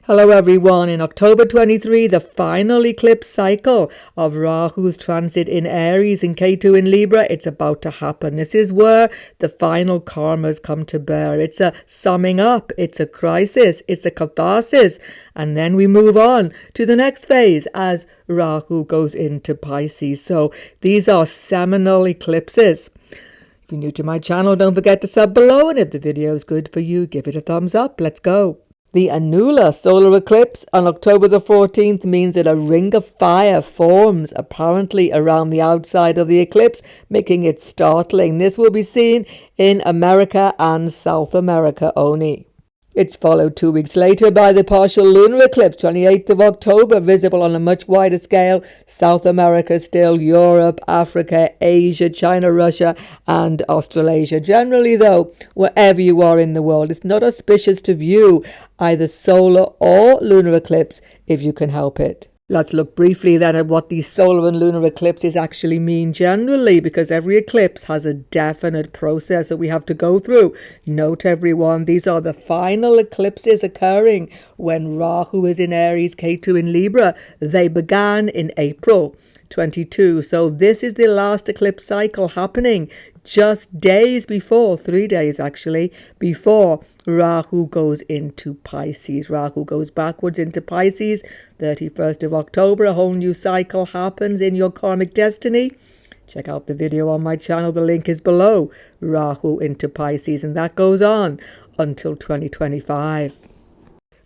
Hello everyone, in October 23, the final eclipse cycle of Rahu's transit in Aries and Ketu in Libra, it's about to happen. This is where the final karmas come to bear. It's a summing up, it's a crisis, it's a catharsis, and then we move on to the next phase as Rahu goes into Pisces. So these are seminal eclipses. If you're new to my channel, don't forget to sub below, and if the video is good for you, give it a thumbs up. Let's go. The annular solar eclipse on October the 14th means that a ring of fire forms apparently around the outside of the eclipse, making it startling. This will be seen in America and South America only. It's followed 2 weeks later by the partial lunar eclipse, 28th of October, visible on a much wider scale. South America still, Europe, Africa, Asia, China, Russia, and Australasia. Generally, though, wherever you are in the world, it's not auspicious to view either solar or lunar eclipse if you can help it. Let's look briefly then at what these solar and lunar eclipses actually mean generally, because every eclipse has a definite process that we have to go through. Note everyone, these are the final eclipses occurring when Rahu is in Aries, Ketu in Libra. They began in April 22. So this is the last eclipse cycle happening just days before, 3 days actually, before Rahu goes into Pisces. Rahu goes backwards into Pisces. 31st of October, a whole new cycle happens in your karmic destiny. Check out the video on my channel. The link is below. Rahu into Pisces, and that goes on until 2025.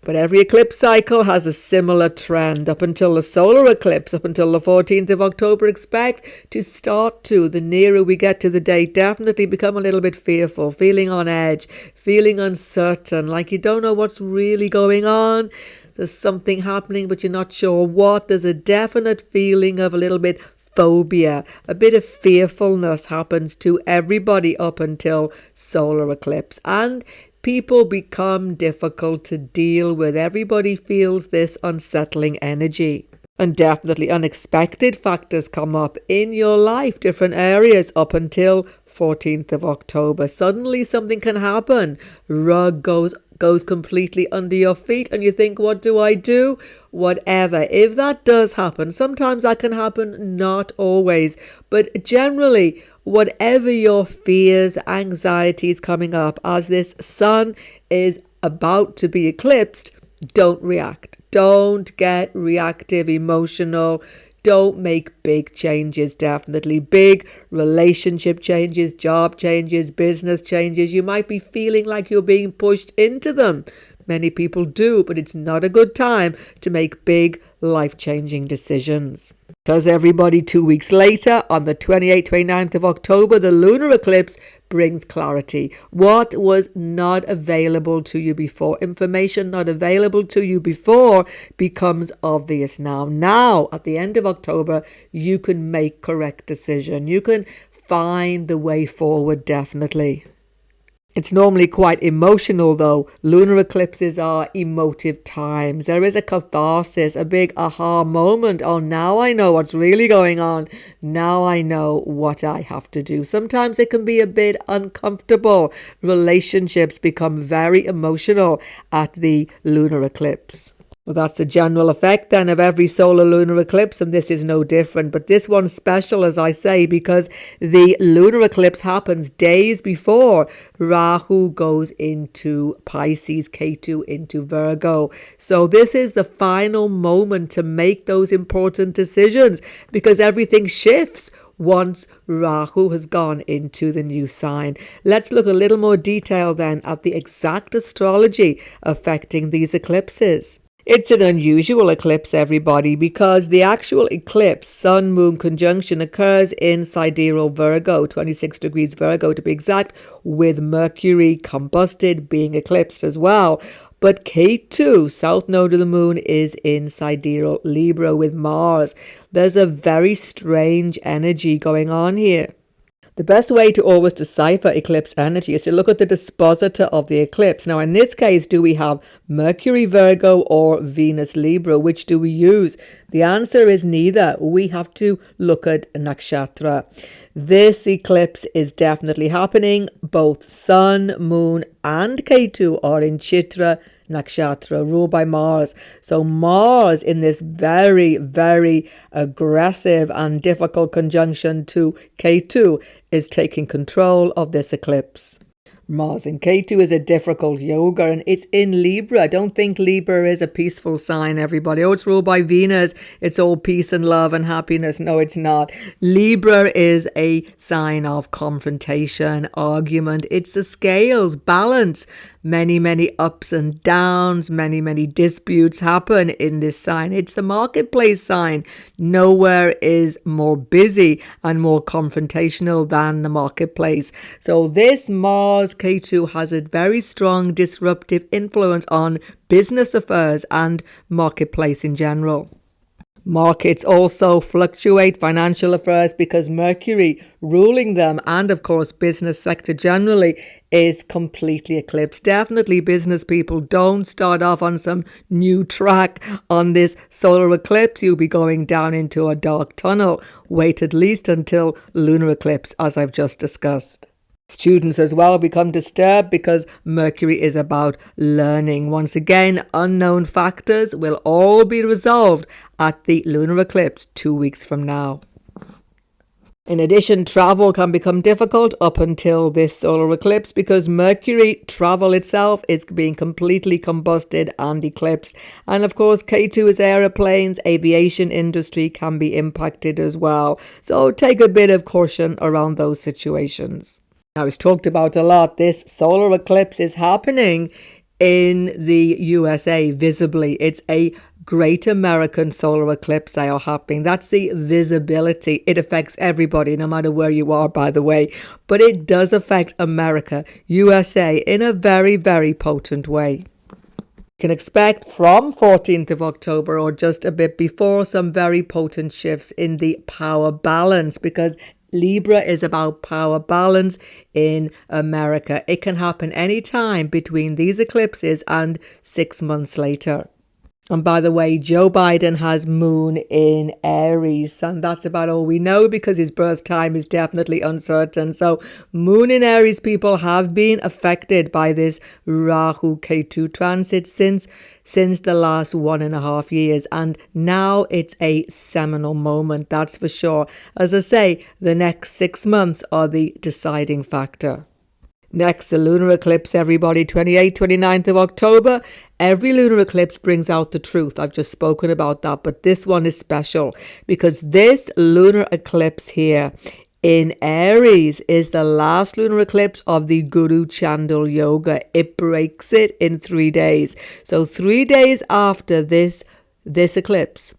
But every eclipse cycle has a similar trend. Up until the solar eclipse, up until the 14th of October, expect to start to, the nearer we get to the date, definitely become a little bit fearful, feeling on edge, feeling uncertain, like you don't know what's really going on. There's something happening, but you're not sure what. There's a definite feeling of a little bit phobia, a bit of fearfulness happens to everybody up until solar eclipse. And people become difficult to deal with. Everybody feels this unsettling energy. And definitely unexpected factors come up in your life, different areas up until 14th of October. Suddenly something can happen. Rug goes completely under your feet and you think, what do I do? Whatever. If that does happen, sometimes that can happen, not always. But generally, whatever your fears, anxieties coming up as this sun is about to be eclipsed, don't react. Don't get reactive, emotional. Don't make big changes, definitely. Big relationship changes, job changes, business changes. You might be feeling like you're being pushed into them. Many people do, but it's not a good time to make big life-changing decisions. Because everybody 2 weeks later, on the 28th, 29th of October, the lunar eclipse brings clarity. What was not available to you before, information not available to you before, becomes obvious now. Now, at the end of October, you can make correct decision. You can find the way forward, definitely. It's normally quite emotional though. Lunar eclipses are emotive times. There is a catharsis, a big aha moment. Oh, now I know what's really going on. Now I know what I have to do. Sometimes it can be a bit uncomfortable. Relationships become very emotional at the lunar eclipse. Well, that's the general effect then of every solar lunar eclipse, and this is no different. But this one's special, as I say, because the lunar eclipse happens days before Rahu goes into Pisces, Ketu into Virgo. So this is the final moment to make those important decisions, because everything shifts once Rahu has gone into the new sign. Let's look a little more detail then at the exact astrology affecting these eclipses. It's an unusual eclipse, everybody, because the actual eclipse, Sun-Moon conjunction, occurs in sidereal Virgo, 26 degrees Virgo to be exact, with Mercury combusted being eclipsed as well. But Ketu, south node of the moon, is in sidereal Libra with Mars. There's a very strange energy going on here. The best way to always decipher eclipse energy is to look at the dispositor of the eclipse. Now, in this case, do we have Mercury Virgo or Venus Libra? Which do we use? The answer is neither. We have to look at nakshatra. This eclipse is definitely happening. Both Sun, Moon and Ketu are in Chitra Nakshatra, ruled by Mars. So Mars in this very, very aggressive and difficult conjunction to Ketu is taking control of this eclipse. Mars in Ketu is a difficult yoga, and it's in Libra. Don't think Libra is a peaceful sign, everybody. Oh, it's ruled by Venus. It's all peace and love and happiness. No, it's not. Libra is a sign of confrontation, argument. It's the scales, balance. Many ups and downs, many disputes happen in this sign. It's the marketplace sign. Nowhere is more busy and more confrontational than the marketplace. So this Mars Ketu has a very strong disruptive influence on business affairs and marketplace in general. Markets also fluctuate, financial affairs, because Mercury ruling them, and of course business sector generally, is completely eclipsed. Definitely business people, don't start off on some new track on this solar eclipse. You'll be going down into a dark tunnel. Wait at least until lunar eclipse, as I've just discussed. Students as well become disturbed because Mercury is about learning. Once again, unknown factors will all be resolved at the lunar eclipse 2 weeks from now. In addition, travel can become difficult up until this solar eclipse because Mercury, travel itself, is being completely combusted and eclipsed. And of course, Ketu is aeroplanes, aviation industry can be impacted as well. So take a bit of caution around those situations. Now, it's talked about a lot. This solar eclipse is happening in the USA visibly. It's a Great American solar eclipse they are happening. That's the visibility. It affects everybody, no matter where you are, by the way. But it does affect America, USA, in a very, very potent way. You can expect from 14th of October or just a bit before some very potent shifts in the power balance, because Libra is about power balance in America. It can happen anytime between these eclipses and 6 months later. And by the way, Joe Biden has Moon in Aries, and that's about all we know because his birth time is definitely uncertain. So Moon in Aries people have been affected by this RAHU Ketu transit since the last 1.5 years, and now it's a seminal moment, that's for sure. As I say, the next 6 months are the deciding factor. Next, the lunar eclipse, everybody, 28th, 29th of October. Every lunar eclipse brings out the truth. I've just spoken about that, but this one is special because this lunar eclipse here in Aries is the last lunar eclipse of the Guru Chadal yoga. It breaks it in 3 days. So 3 days after this eclipse,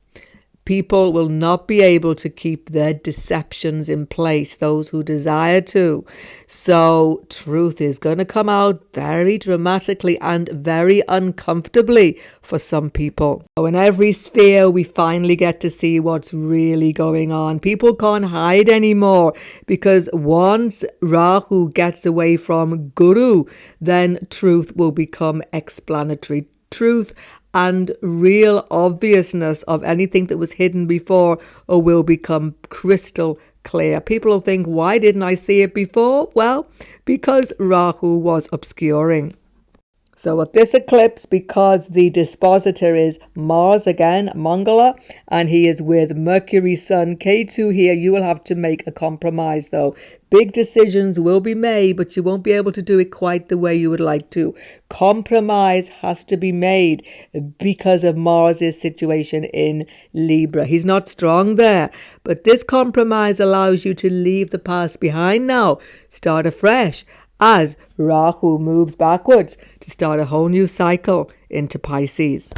people will not be able to keep their deceptions in place, those who desire to. So truth is going to come out very dramatically and very uncomfortably for some people. So in every sphere, we finally get to see what's really going on. People can't hide anymore because once Rahu gets away from Guru, then truth will become explanatory. Truth and real obviousness of anything that was hidden before or will become crystal clear. People will think, why didn't I see it before? Well, because Rahu was obscuring. So at this eclipse, because the dispositor is Mars again, Mangala, and he is with Mercury, Sun, Ketu here, you will have to make a compromise though. Big decisions will be made, but you won't be able to do it quite the way you would like to. Compromise has to be made because of Mars's situation in Libra. He's not strong there, but this compromise allows you to leave the past behind now, start afresh, as Rahu moves backwards to start a whole new cycle into Pisces.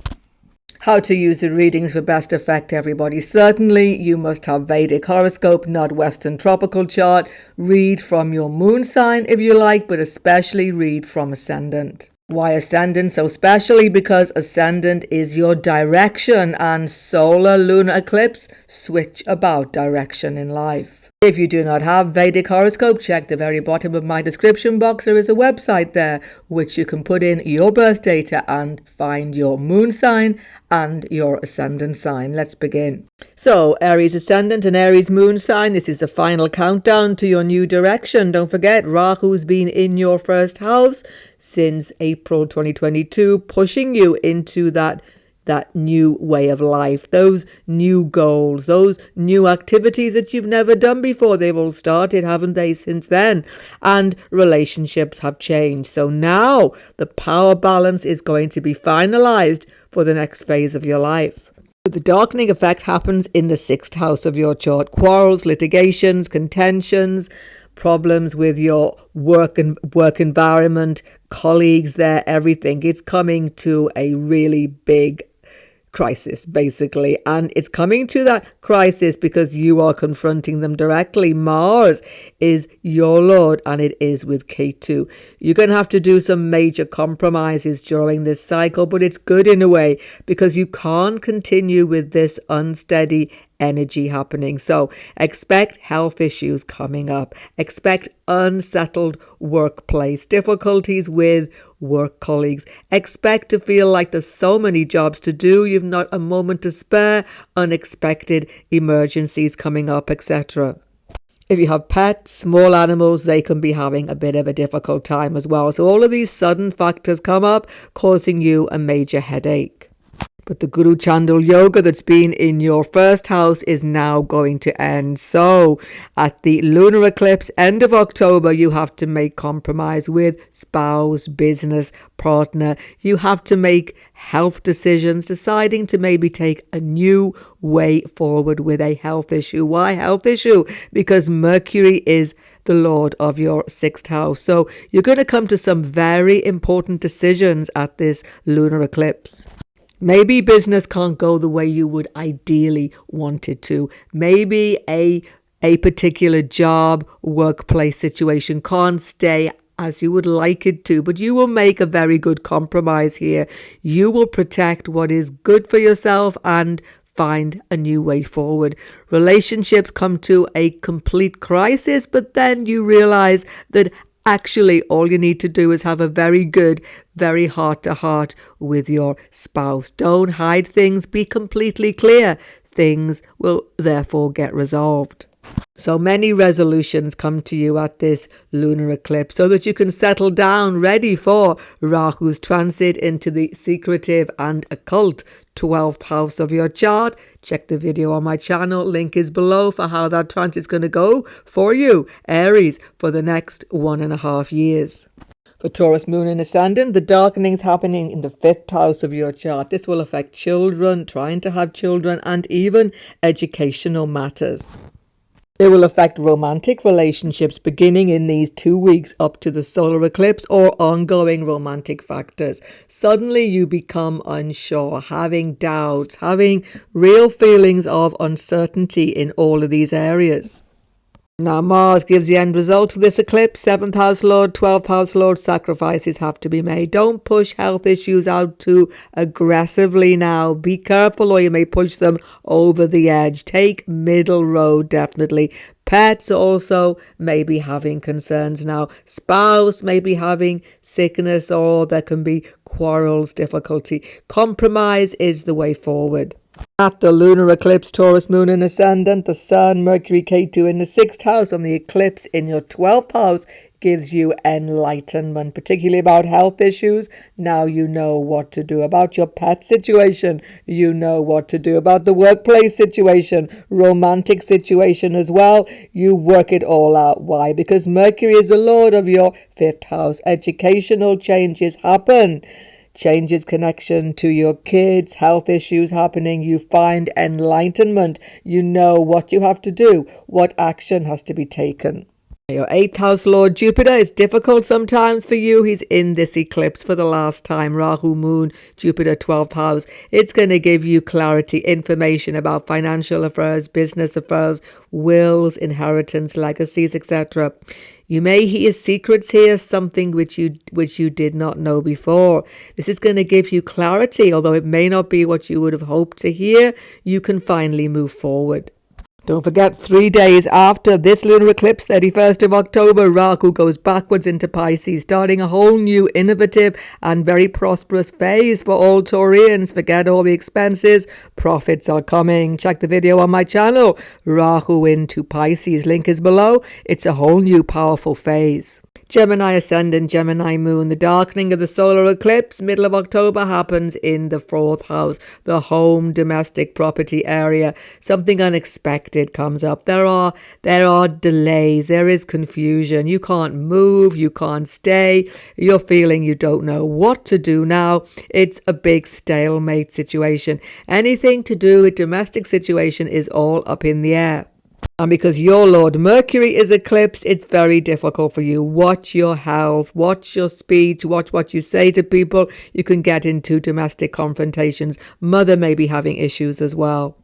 How to use the readings for best effect, everybody. Certainly, you must have Vedic horoscope, not Western tropical chart. Read from your moon sign if you like, but especially read from ascendant. Why ascendant so specially? Because ascendant is your direction, and solar lunar eclipse switch about direction in life. If you do not have Vedic horoscope, check the very bottom of my description box. There is a website there which you can put in your birth data and find your moon sign and your ascendant sign. Let's begin. So, Aries ascendant and Aries moon sign, this is the final countdown to your new direction. Don't forget, Rahu's been in your first house since April 2022, pushing you into that new way of life, those new goals, those new activities that you've never done before. They've all started, haven't they, since then? And relationships have changed. So now the power balance is going to be finalized for the next phase of your life. The darkening effect happens in the 6th house of your chart. Quarrels, litigations, contentions, problems with your work environment, colleagues there, everything. It's coming to a really big crisis, basically, and it's coming to that crisis because you are confronting them directly. Mars is your lord and it is with K2. You're going to have to do some major compromises during this cycle, but it's good in a way because you can't continue with this unsteady energy happening. So expect health issues coming up. Expect unsettled workplace, difficulties with work colleagues. Expect to feel like there's so many jobs to do, you've not a moment to spare, unexpected emergencies coming up, etc. If you have pets, small animals, they can be having a bit of a difficult time as well. So all of these sudden factors come up, causing you a major headache. But the Guru Chadal yoga that's been in your first house is now going to end. So at the lunar eclipse, end of October, you have to make compromise with spouse, business, partner. You have to make health decisions, deciding to maybe take a new way forward with a health issue. Why health issue? Because Mercury is the lord of your 6th house. So you're going to come to some very important decisions at this lunar eclipse. Maybe business can't go the way you would ideally want it to. Maybe a particular job, workplace situation can't stay as you would like it to, but you will make a very good compromise here. You will protect what is good for yourself and find a new way forward. Relationships come to a complete crisis, but then you realize that actually, all you need to do is have a very good, very heart-to-heart with your spouse. Don't hide things. Be completely clear. Things will therefore get resolved. So many resolutions come to you at this lunar eclipse so that you can settle down, ready for Rahu's transit into the secretive and occult 12th house of your chart. Check the video on my channel. Link is below for how that transit is going to go for you, Aries, for the next 1.5 years. For Taurus moon and ascendant, the darkening is happening in the 5th house of your chart. This will affect children, trying to have children, and even educational matters. It will affect romantic relationships beginning in these 2 weeks up to the solar eclipse or ongoing romantic factors. Suddenly you become unsure, having doubts, having real feelings of uncertainty in all of these areas. Now Mars gives the end result of this eclipse. 7th house lord, 12th house lord, sacrifices have to be made. Don't push health issues out too aggressively now. Be careful or you may push them over the edge. Take middle road, definitely. Pets also may be having concerns now. Spouse may be having sickness or there can be quarrels, difficulty. Compromise is the way forward. At the lunar eclipse, Taurus moon and ascendant, the sun, Mercury, K2 in the 6th house, and the eclipse in your 12th house gives you enlightenment, particularly about health issues. Now you know what to do about your pet situation. You know what to do about the workplace situation, romantic situation as well. You work it all out. Why? Because Mercury is the lord of your 5th house. Educational changes happen. Changes connection to your kids, health issues happening. You find enlightenment. You know what you have to do, what action has to be taken. Your 8th house lord Jupiter is difficult sometimes for you. He's in this eclipse for the last time. Rahu, moon, Jupiter, 12th house. It's going to give you clarity, information about financial affairs, business affairs, wills, inheritance, legacies, etc. You may hear secrets here, something which you did not know before. This is going to give you clarity, although it may not be what you would have hoped to hear. You can finally move forward. Don't forget, 3 days after this lunar eclipse, 31st of October, Rahu goes backwards into Pisces, starting a whole new innovative and very prosperous phase for all Taurians. Forget all the expenses. Profits are coming. Check the video on my channel. Rahu into Pisces. Link is below. It's a whole new powerful phase. Gemini ascendant, Gemini moon. The darkening of the solar eclipse, middle of October, happens in the 4th house, the home, domestic property area. Something unexpected comes up. There are delays. There is confusion. You can't move. You can't stay. You're feeling you don't know what to do now. It's a big stalemate situation. Anything to do with domestic situation is all up in the air. And because your Lord Mercury is eclipsed, it's very difficult for you. Watch your health, watch your speech, watch what you say to people. You can get into domestic confrontations. Mother may be having issues as well.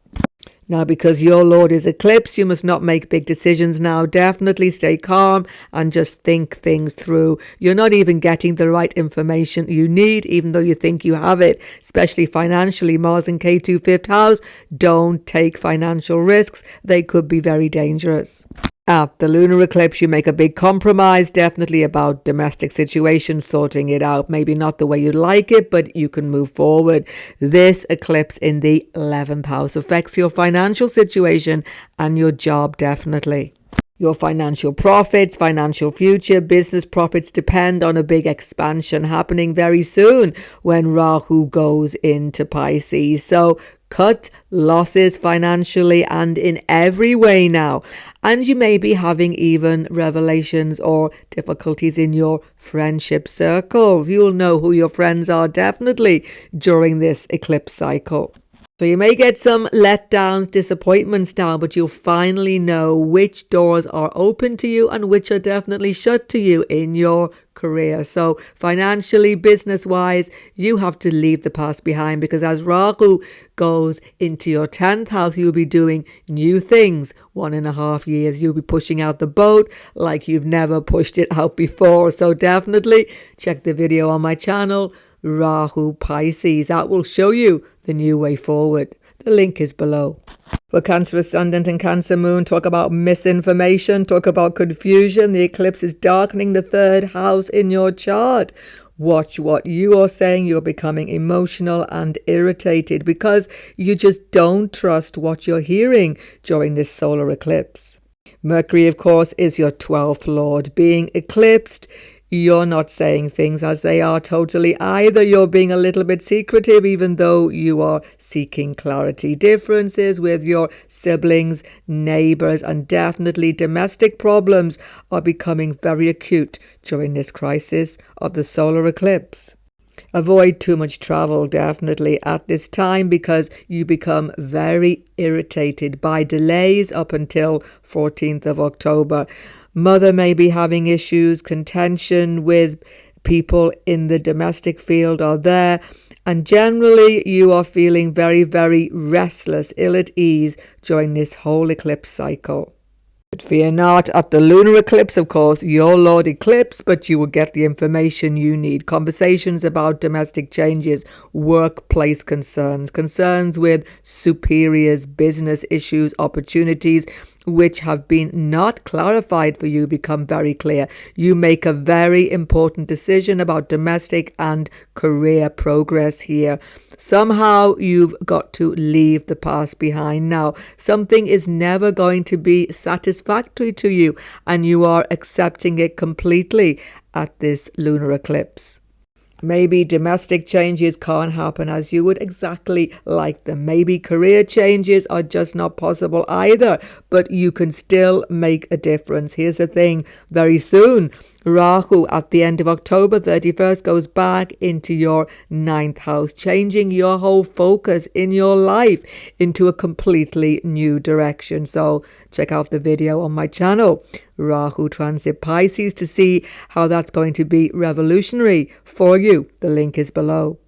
Now, because your Lord is eclipsed, you must not make big decisions now. Definitely stay calm and just think things through. You're not even getting the right information you need, even though you think you have it, especially financially. Mars in K2 5th house. Don't take financial risks. They could be very dangerous. At the lunar eclipse, you make a big compromise, definitely about domestic situation, sorting it out. Maybe not the way you like it, but you can move forward. This eclipse in the 11th house affects your financial situation and your job, definitely. Your financial profits, financial future, business profits depend on a big expansion happening very soon when Rahu goes into Pisces. So cut losses financially and in every way now. And you may be having even revelations or difficulties in your friendship circles. You'll know who your friends are definitely during this eclipse cycle. So you may get some letdowns, disappointments now, but you'll finally know which doors are open to you and which are definitely shut to you in your career. So financially, business-wise, you have to leave the past behind, because as Rahu goes into your 10th house, you'll be doing new things. 1.5 years, you'll be pushing out the boat like you've never pushed it out before. So definitely check the video on my channel, Rahu Pisces. That will show you the new way forward. The link is below. For Cancer ascendant and Cancer moon, talk about misinformation, talk about confusion. The eclipse is darkening the 3rd house in your chart. Watch what you are saying. You're becoming emotional and irritated because you just don't trust what you're hearing during this solar eclipse. Mercury, of course, is your 12th lord. Being eclipsed, you're not saying things as they are totally either. You're being a little bit secretive, even though you are seeking clarity. Differences with your siblings, neighbors, and definitely domestic problems are becoming very acute during this crisis of the solar eclipse. Avoid too much travel definitely at this time, because you become very irritated by delays up until 14th of October. Mother may be having issues, contention with people in the domestic field are there, and generally you are feeling very, very restless, ill at ease during this whole eclipse cycle. But fear not, at the lunar eclipse, of course, your Lord eclipse, but you will get the information you need. Conversations about domestic changes, workplace concerns, concerns with superiors, business issues, opportunities, which have been not clarified for you, become very clear. You make a very important decision about domestic and career progress here. Somehow you've got to leave the past behind now. Something is never going to be satisfactory to you, and you are accepting it completely at this lunar eclipse. Maybe domestic changes can't happen as you would exactly like them. Maybe career changes are just not possible either, but you can still make a difference. Here's the thing, very soon, Rahu at the end of October 31st goes back into your 9th house, changing your whole focus in your life into a completely new direction. So check out the video on my channel, Rahu transit Pisces, to see how that's going to be revolutionary for you. The link is below.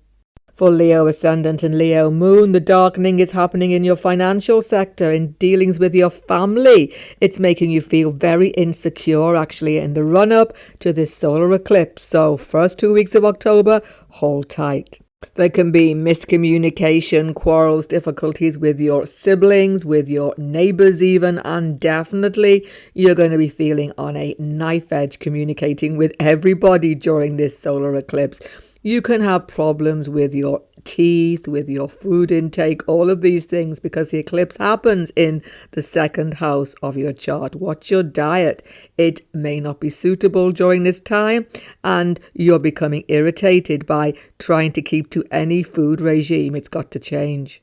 For Leo ascendant and Leo moon, the darkening is happening in your financial sector, in dealings with your family. It's making you feel very insecure actually in the run up to this solar eclipse. So first 2 weeks of October, hold tight. There can be miscommunication, quarrels, difficulties with your siblings, with your neighbors even, and definitely you're going to be feeling on a knife edge communicating with everybody during this solar eclipse. You can have problems with your teeth, with your food intake, all of these things, because the eclipse happens in the second house of your chart. What's your diet? It may not be suitable during this time, and you're becoming irritated by trying to keep to any food regime. It's got to change.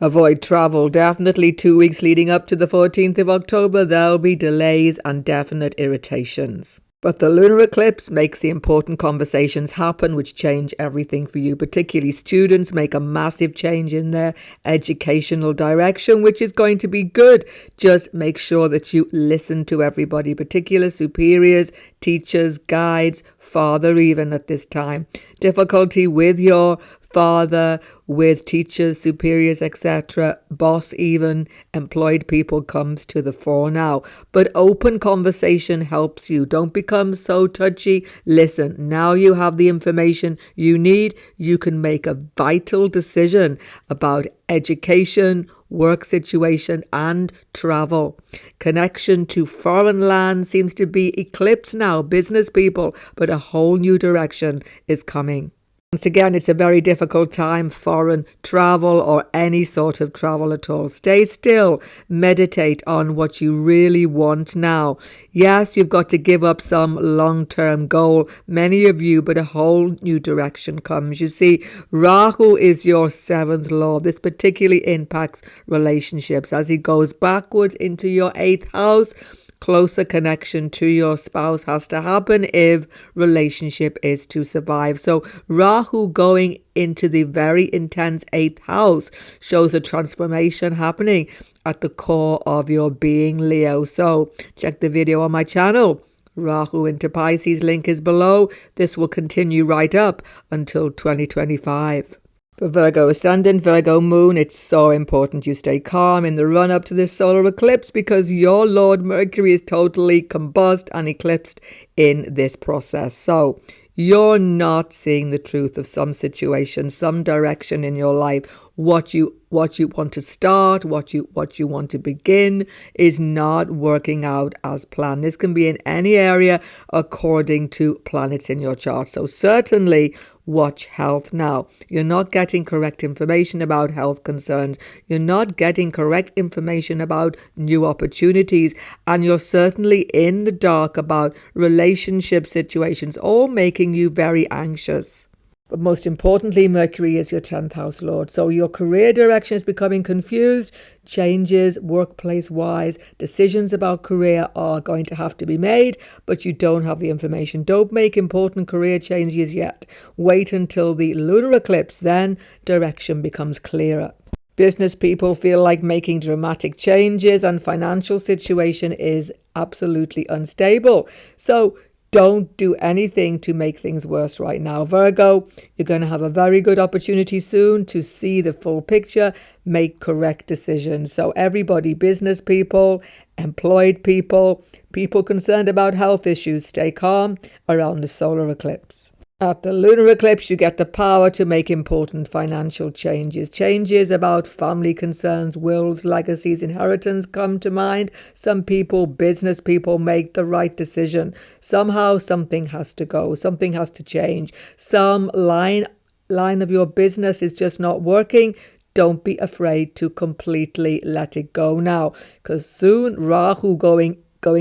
Avoid travel. Definitely 2 weeks leading up to the 14th of October, there'll be delays and definite irritations. But the lunar eclipse makes the important conversations happen, which change everything for you. Particularly students make a massive change in their educational direction, which is going to be good. Just make sure that you listen to everybody, particular superiors, teachers, guides, father even at this time. Difficulty with your father, with teachers, superiors, etc., boss even, employed people comes to the fore now. But open conversation helps you. Don't become so touchy. Listen, now you have the information you need. You can make a vital decision about education, work situation, and travel. Connection to foreign land seems to be eclipsed now, business people, but a whole new direction is coming. Once again, it's a very difficult time, foreign travel or any sort of travel at all. Stay still, meditate on what you really want now. Yes, you've got to give up some long-term goal, many of you, but a whole new direction comes. You see, Rahu is your seventh lord. This particularly impacts relationships as he goes backwards into your eighth house. Closer connection to your spouse has to happen if relationship is to survive. So Rahu going into the very intense eighth house shows a transformation happening at the core of your being, Leo. So check the video on my channel. Rahu into Pisces, link is below. This will continue right up until 2025. For Virgo ascendant, Virgo moon, it's so important you stay calm in the run-up to this solar eclipse because your Lord Mercury is totally combust and eclipsed in this process. So you're not seeing the truth of some situation, some direction in your life. What you want to start, what you want to begin is not working out as planned. This can be in any area according to planets in your chart. So certainly watch health now. You're not getting correct information about health concerns. You're not getting correct information about new opportunities. And you're certainly in the dark about relationship situations, all making you very anxious. But most importantly, Mercury is your 10th house lord. So your career direction is becoming confused. Changes workplace-wise, decisions about career are going to have to be made, but you don't have the information. Don't make important career changes yet. Wait until the lunar eclipse, then direction becomes clearer. Business people feel like making dramatic changes and financial situation is absolutely unstable. So don't do anything to make things worse right now. Virgo, you're going to have a very good opportunity soon to see the full picture, make correct decisions. So everybody, business people, employed people, people concerned about health issues, stay calm around the solar eclipse. At the lunar eclipse, you get the power to make important financial changes. Changes about family concerns, wills, legacies, inheritance come to mind. Some people, business people, make the right decision. Somehow something has to go. Something has to change. Some line of your business is just not working. Don't be afraid to completely let it go now, because soon Rahu going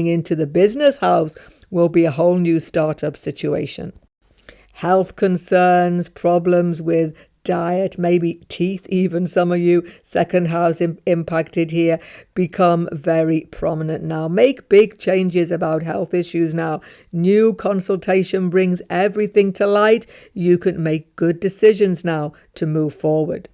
into the business house will be a whole new startup situation. Health concerns, problems with diet, maybe teeth even, some of you, second house impacted here, become very prominent now. Make big changes about health issues now. New consultation brings everything to light. You can make good decisions now to move forward.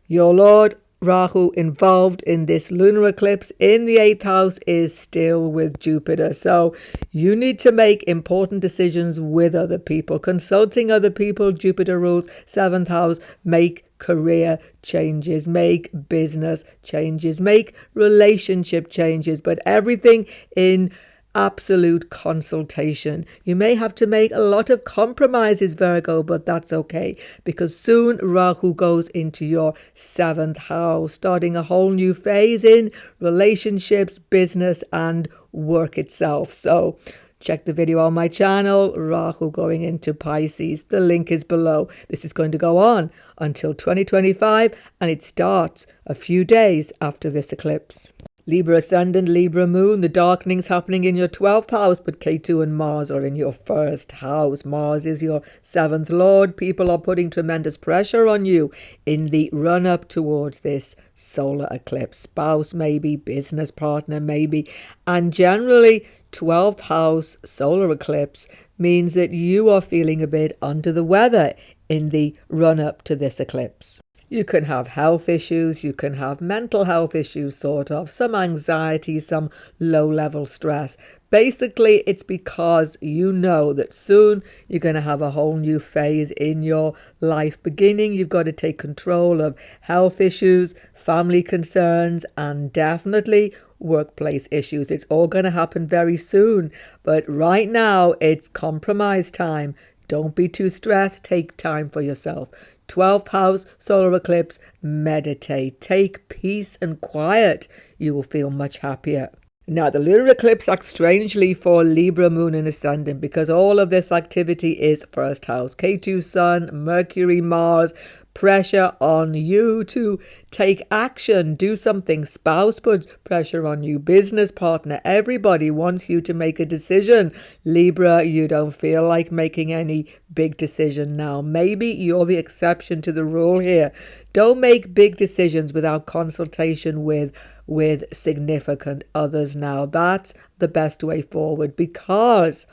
Your Lord Rahu involved in this lunar eclipse in the 8th house is still with Jupiter. So you need to make important decisions with other people. Consulting other people, Jupiter rules 7th house, make career changes, make business changes, make relationship changes. But everything in absolute consultation. You may have to make a lot of compromises, Virgo, but that's okay, because soon Rahu goes into your 7th house, starting a whole new phase in relationships, business, and work itself. So check the video on my channel, Rahu going into Pisces. The link is below. This is going to go on until 2025, and it starts a few days after this eclipse. Libra ascendant, Libra moon, the darkening's happening in your 12th house, but Ketu and Mars are in your 1st house. Mars is your 7th lord. People are putting tremendous pressure on you in the run-up towards this solar eclipse. Spouse maybe, business partner maybe, and generally 12th house solar eclipse means that you are feeling a bit under the weather in the run-up to this eclipse. You can have health issues, you can have mental health issues, sort of, some anxiety, some low-level stress. Basically, it's because you know that soon you're going to have a whole new phase in your life beginning. You've got to take control of health issues, family concerns, and definitely workplace issues. It's all going to happen very soon. But right now, it's compromise time. Don't be too stressed. Take time for yourself. 12th house solar eclipse, meditate, take peace and quiet. You will feel much happier. Now, the lunar eclipse acts strangely for Libra moon and ascendant because all of this activity is 1st house. Ketu, Sun, Mercury, Mars, pressure on you to take action, do something. Spouse puts pressure on you, business partner, everybody wants you to make a decision. Libra, you don't feel like making any big decision now. Maybe you're the exception to the rule here. Don't make big decisions without consultation with significant others now. That's the best way forward, because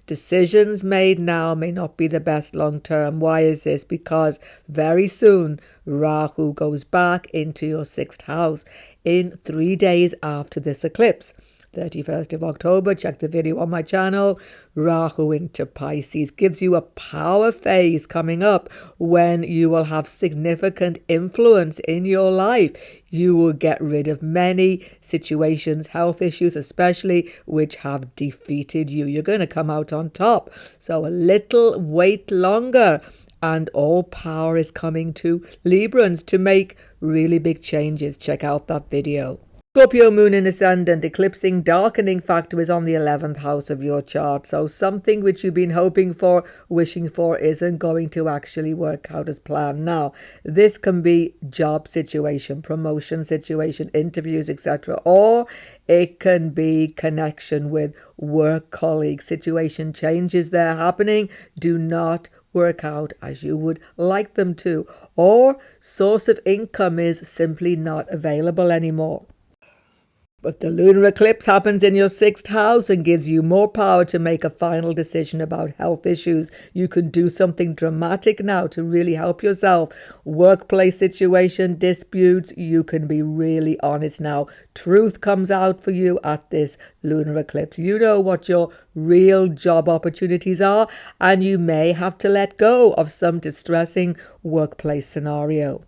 decisions made now may not be the best long term. Why is this? Because very soon Rahu goes back into your 6th house in 3 days after this eclipse. 31st of October, check the video on my channel. Rahu into Pisces gives you a power phase coming up when you will have significant influence in your life. You will get rid of many situations, health issues especially, which have defeated you. You're going to come out on top. So a little wait longer, and all power is coming to Librans to make really big changes. Check out that video. Scorpio moon and ascendant, eclipsing darkening factor is on the 11th house of your chart. So something which you've been hoping for, wishing for, isn't going to actually work out as planned. Now, this can be job situation, promotion situation, interviews, etc. Or it can be connection with work colleagues. Situation changes there happening. Do not work out as you would like them to. Or source of income is simply not available anymore. But the lunar eclipse happens in your 6th house and gives you more power to make a final decision about health issues. You can do something dramatic now to really help yourself. Workplace situation, disputes, you can be really honest now. Truth comes out for you at this lunar eclipse. You know what your real job opportunities are, and you may have to let go of some distressing workplace scenario.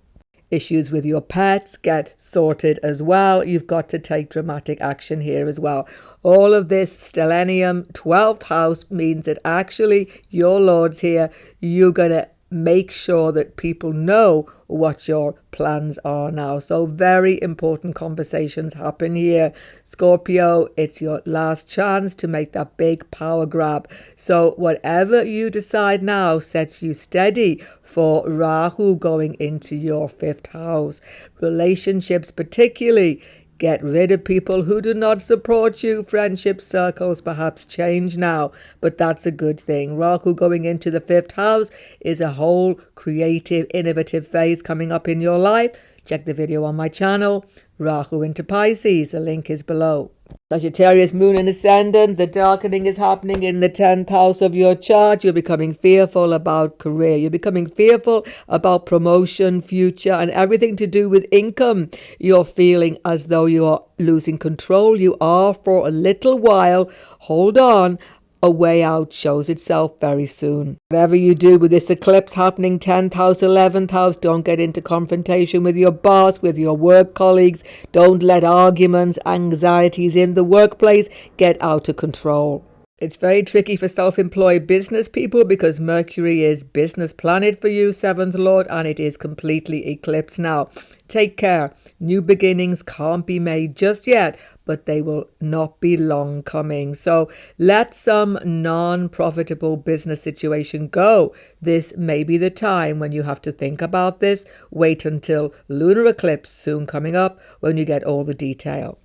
Issues with your pets get sorted as well. You've got to take dramatic action here as well. All of this stellenium 12th house means that actually your lords here, you're going to make sure that people know what your plans are now. So very important conversations happen here. Scorpio, it's your last chance to make that big power grab. So whatever you decide now sets you steady for Rahu going into your 5th house. Relationships particularly, get rid of people who do not support you. Friendship circles perhaps change now, but that's a good thing. Rahu going into the 5th house is a whole creative, innovative phase coming up in your life. Check the video on my channel. Rahu into Pisces. The link is below. Sagittarius moon and ascendant, the darkening is happening in the 10th house of your chart. You're becoming fearful about career. You're becoming fearful about promotion, future, and everything to do with income. You're feeling as though you are losing control. You are for a little while. Hold on. a way out shows itself very soon. Whatever you do with this eclipse happening 10th house, 11th house, don't get into confrontation with your boss, with your work colleagues. Don't let arguments, anxieties in the workplace get out of control. It's very tricky for self-employed business people because Mercury is business planet for you, 7th Lord, and it is completely eclipsed now. Take care. New beginnings can't be made just yet, but they will not be long coming. So let some non-profitable business situation go. This may be the time when you have to think about this. Wait until lunar eclipse soon coming up when you get all the detail.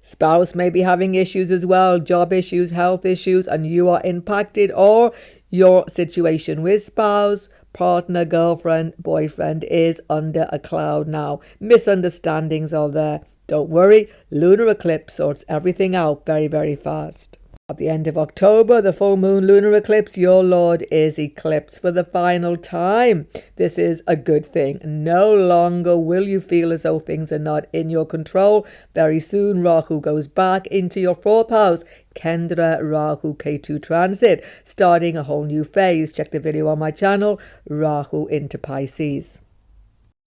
Spouse may be having issues as well, job issues, health issues, and you are impacted, or your situation with spouse, partner, girlfriend, boyfriend is under a cloud now. Misunderstandings are there. Don't worry, lunar eclipse sorts everything out very, very fast. At the end of October, the full moon lunar eclipse, your Lord is eclipsed for the final time. This is a good thing. No longer will you feel as though things are not in your control. Very soon, Rahu goes back into your 4th house. Kendra Rahu Ketu transit, starting a whole new phase. Check the video on my channel, Rahu into Pisces.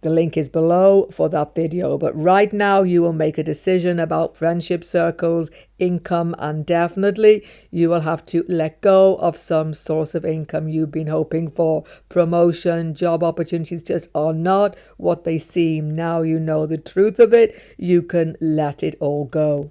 The link is below for that video. But right now you will make a decision about friendship circles, income, and definitely you will have to let go of some source of income you've been hoping for. Promotion, job opportunities just are not what they seem. Now you know the truth of it. You can let it all go.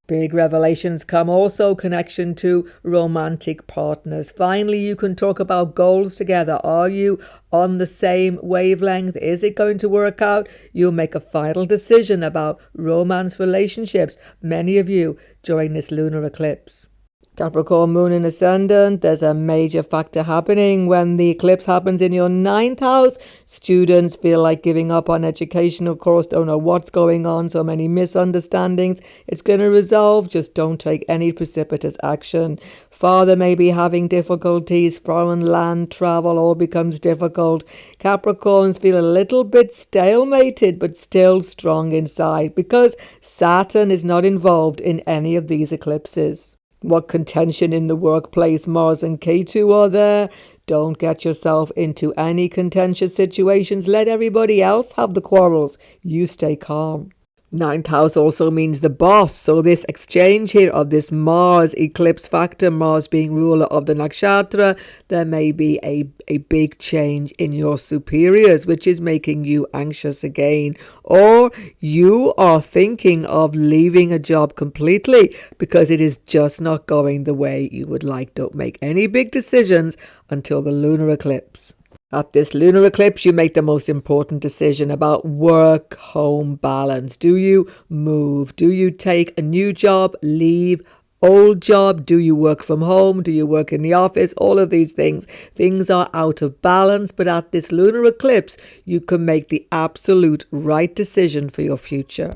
Big revelations come also connection to romantic partners. Finally, you can talk about goals together. Are you on the same wavelength? Is it going to work out? You'll make a final decision about romance relationships, many of you, during this lunar eclipse. Capricorn, moon and ascendant, there's a major factor happening when the eclipse happens in your 9th house. Students feel like giving up on education, of course, don't know what's going on, so many misunderstandings. It's going to resolve, just don't take any precipitous action. Father may be having difficulties, foreign land travel all becomes difficult. Capricorns feel a little bit stalemated, but still strong inside because Saturn is not involved in any of these eclipses. What contention in the workplace, Mars and Ketu are there. Don't get yourself into any contentious situations. Let everybody else have the quarrels. You stay calm. 9th house also means the boss. So this exchange here of this Mars eclipse factor, Mars being ruler of the nakshatra, there may be a big change in your superiors, which is making you anxious again. Or you are thinking of leaving a job completely because it is just not going the way you would like. Don't make any big decisions until the lunar eclipse. At this lunar eclipse, you make the most important decision about work-home balance. Do you move? Do you take a new job, leave old job? Do you work from home? Do you work in the office? All of these things. Things are out of balance, but at this lunar eclipse, you can make the absolute right decision for your future.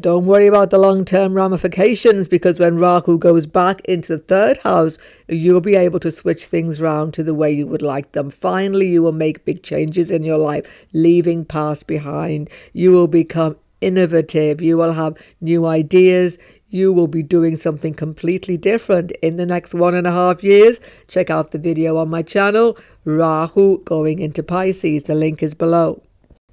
Don't worry about the long-term ramifications because when Rahu goes back into the 3rd house, you'll be able to switch things around to the way you would like them. Finally, you will make big changes in your life, leaving past behind. You will become innovative. You will have new ideas. You will be doing something completely different in the next 1.5 years. Check out the video on my channel, Rahu going into Pisces. The link is below.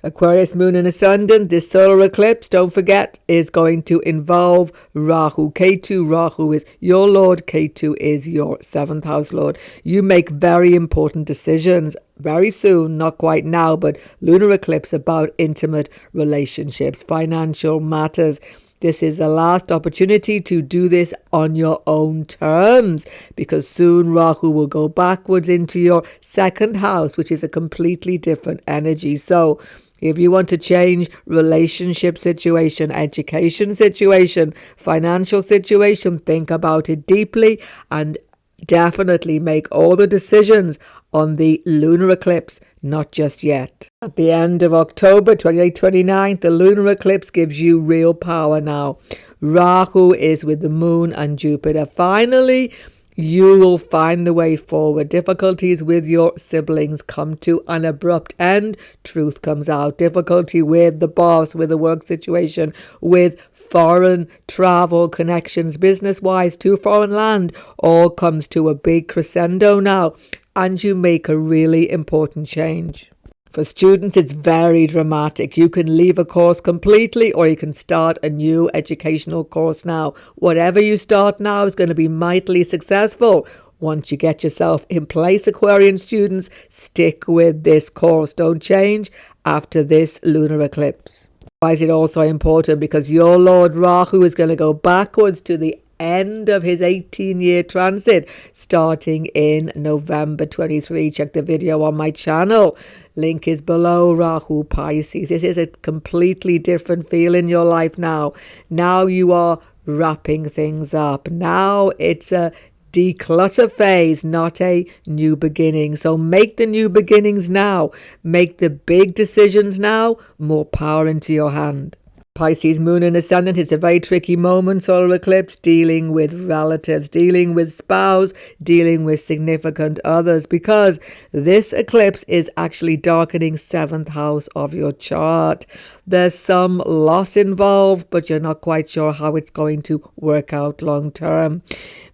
Aquarius, moon and ascendant, this solar eclipse, don't forget, is going to involve Rahu. Ketu, Rahu is your lord, Ketu is your 7th house lord. You make very important decisions very soon, not quite now, but lunar eclipse about intimate relationships, financial matters. This is the last opportunity to do this on your own terms because soon Rahu will go backwards into your 2nd house, which is a completely different energy. So if you want to change relationship situation, education situation, financial situation, think about it deeply and definitely make all the decisions on the lunar eclipse, not just yet. At the end of October 28-29, the lunar eclipse gives you real power now. Rahu is with the moon and Jupiter. Finally, you will find the way forward. Difficulties with your siblings come to an abrupt end. Truth comes out. Difficulty with the boss, with the work situation, with foreign travel connections, business-wise, to foreign land, all comes to a big crescendo now, and you make a really important change. For students, it's very dramatic. You can leave a course completely, or you can start a new educational course now. Whatever you start now is going to be mightily successful. Once you get yourself in place, Aquarian students, stick with this course. Don't change after this lunar eclipse. Why is it also important? Because your Lord Rahu is going to go backwards to the end of his 18-year transit starting in November 23. Check the video on my channel. Link is below. Rahu Pisces. This is a completely different feel in your life now. Now you are wrapping things up. Now it's a declutter phase, not a new beginning. So make the new beginnings now. Make the big decisions now. More power into your hand. Pisces, moon and ascendant, it's a very tricky moment, solar eclipse, dealing with relatives, dealing with spouse, dealing with significant others, because this eclipse is actually darkening 7th house of your chart. There's some loss involved, but you're not quite sure how it's going to work out long term.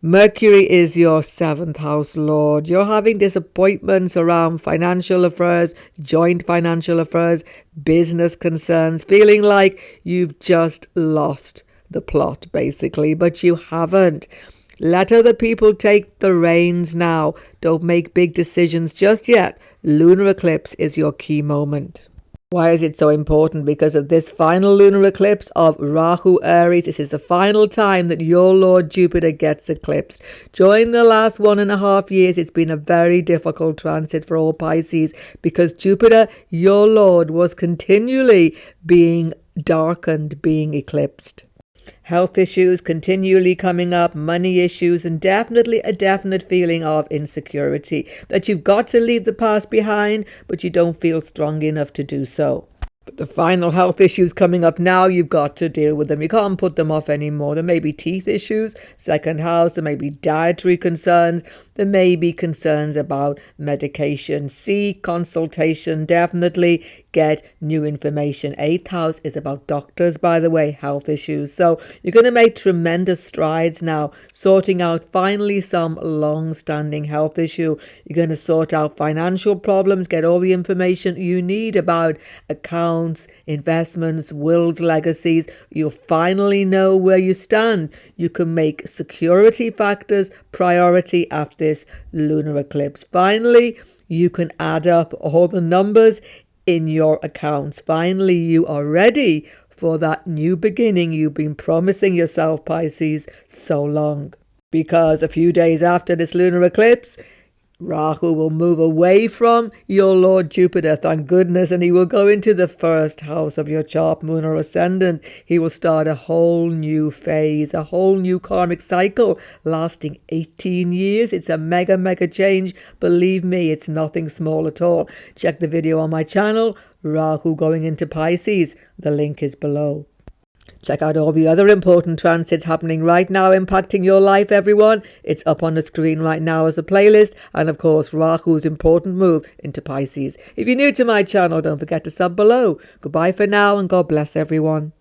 Mercury is your 7th house lord. You're having disappointments around financial affairs, joint financial affairs, business concerns, feeling like you've just lost the plot, basically, but you haven't. Let other people take the reins now. Don't make big decisions just yet. Lunar eclipse is your key moment. Why is it so important? Because of this final lunar eclipse of Rahu Aries. This is the final time that your Lord Jupiter gets eclipsed. During the last 1.5 years, it's been a very difficult transit for all Pisces, because Jupiter, your Lord, was continually being darkened, being eclipsed. Health issues continually coming up, money issues, and definitely a definite feeling of insecurity, that you've got to leave the past behind, but you don't feel strong enough to do so. But the final health issues coming up now, you've got to deal with them. You can't put them off anymore. There may be teeth issues, 2nd house, there may be dietary concerns, there may be concerns about medication. Seek consultation, definitely get new information. 8th house is about doctors, by the way, health issues. So you're going to make tremendous strides now, sorting out finally some long-standing health issue. You're going to sort out financial problems, get all the information you need about accounts, investments, wills, legacies. You'll finally know where you stand. You can make security factors priority after this lunar eclipse. Finally, you can add up all the numbers in your accounts. Finally, you are ready for that new beginning you've been promising yourself, Pisces, so long. Because a few days after this lunar eclipse, Rahu will move away from your Lord Jupiter, thank goodness, and he will go into the 1st house of your chart, moon or ascendant. He will start a whole new phase, a whole new karmic cycle lasting 18 years. It's a mega change. Believe me, it's nothing small at all. Check the video on my channel, Rahu going into Pisces. The link is below. Check out all the other important transits happening right now impacting your life, everyone. It's up on the screen right now as a playlist. And of course, Rahu's important move into Pisces. If you're new to my channel, don't forget to sub below. Goodbye for now and God bless everyone.